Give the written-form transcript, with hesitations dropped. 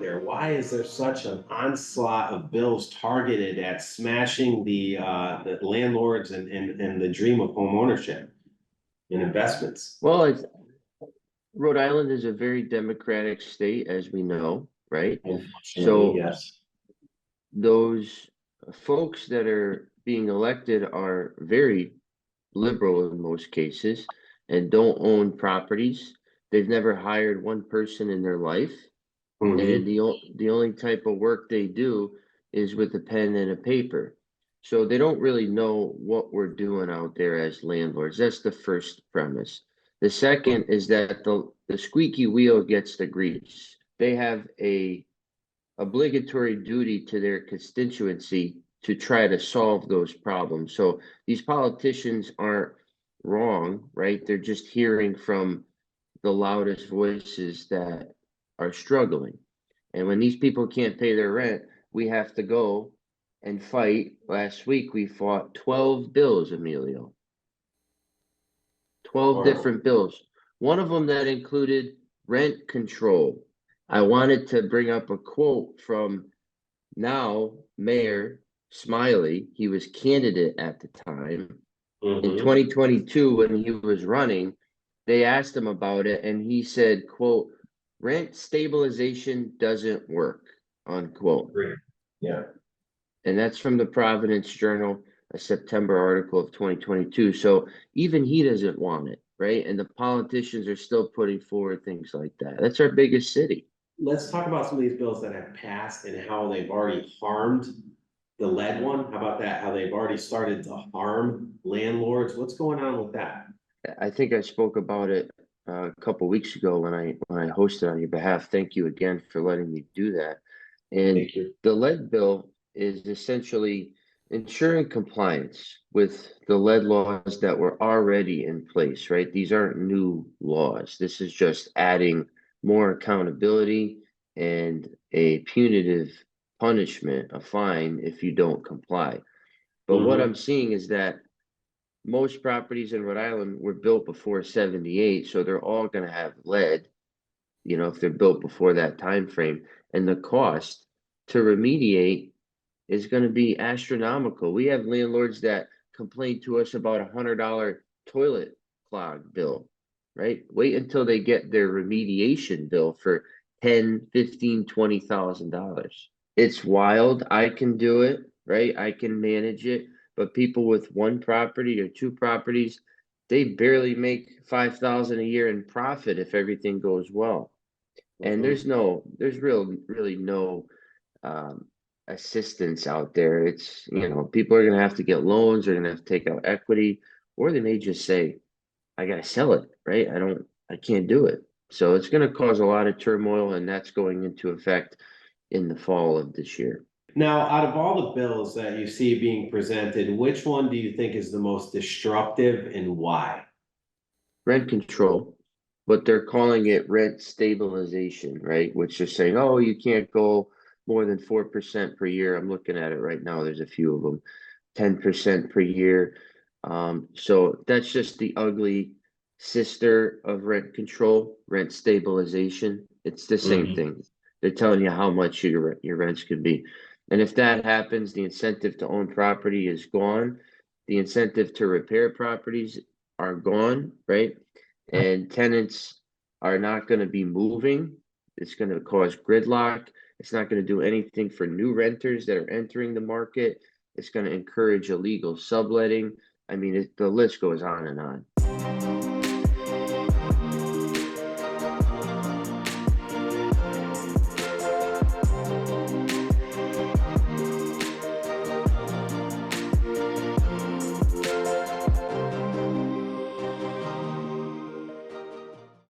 there? Why is there such an onslaught of bills targeted at smashing the landlords and the dream of home ownership and investments? Well, Rhode Island is a very democratic state, as we know, right? Unfortunately, So yes. those folks that are being elected are very liberal in most cases and don't own properties. They've never hired one person in their life. And the only type of work they do is with a pen and a paper. So they don't really know what we're doing out there as landlords. That's the first premise. The second is that the squeaky wheel gets the grease. They have a obligatory duty to their constituency to try to solve those problems. So these politicians aren't wrong, right? They're just hearing from the loudest voices that are struggling. And when these people can't pay their rent, we have to go and fight. Last week, we fought 12 bills, Emilio. 12 different bills. One of them that included rent control. I wanted to bring up a quote from now Mayor Smiley. He was candidate at the time. In 2022, when he was running, they asked him about it, and he said, quote, "Rent stabilization doesn't work," unquote. Yeah. And that's from the Providence Journal, a September article of 2022. So even he doesn't want it, right? And the politicians are still putting forward things like that. That's our biggest city. Let's talk about some of these bills that have passed and how they've already harmed the lead one. How about that? How they've already started to harm landlords. What's going on with that? I think I spoke about it a couple weeks ago when I hosted on your behalf. Thank you again for letting me do that. And Thank you. the lead bill is essentially ensuring compliance with the lead laws that were already in place, right? These aren't new laws. This is just adding more accountability and a punitive punishment, a fine if you don't comply. But what I'm seeing is that most properties in Rhode Island were built before 78, so they're all going to have lead, if they're built before that time frame. And the cost to remediate is going to be astronomical. We have landlords that complain to us about $100 toilet clog bill, right? Wait until they get their remediation bill for $10, $15, $20,000. It's wild. I can do it, right? I can manage it. But people with one property or two properties, they barely make 5,000 a year in profit if everything goes well. And there's really no assistance out there. It's, people are gonna have to get loans, they're gonna have to take out equity, or they may just say, I gotta sell it, right? I can't do it. So it's gonna cause a lot of turmoil, and that's going into effect in the fall of this year. Now, out of all the bills that you see being presented, which one do you think is the most destructive and why? Rent control, but they're calling it rent stabilization, right? Which is saying, oh, you can't go more than 4% per year. I'm looking at it right now. There's a few of them, 10% per year. So that's just the ugly sister of rent control, rent stabilization. It's the same thing. They're telling you how much your rents could be. And if that happens, the incentive to own property is gone. The incentive to repair properties are gone, right? And tenants are not going to be moving. It's going to cause gridlock. It's not going to do anything for new renters that are entering the market. It's going to encourage illegal subletting. I mean, the list goes on and on.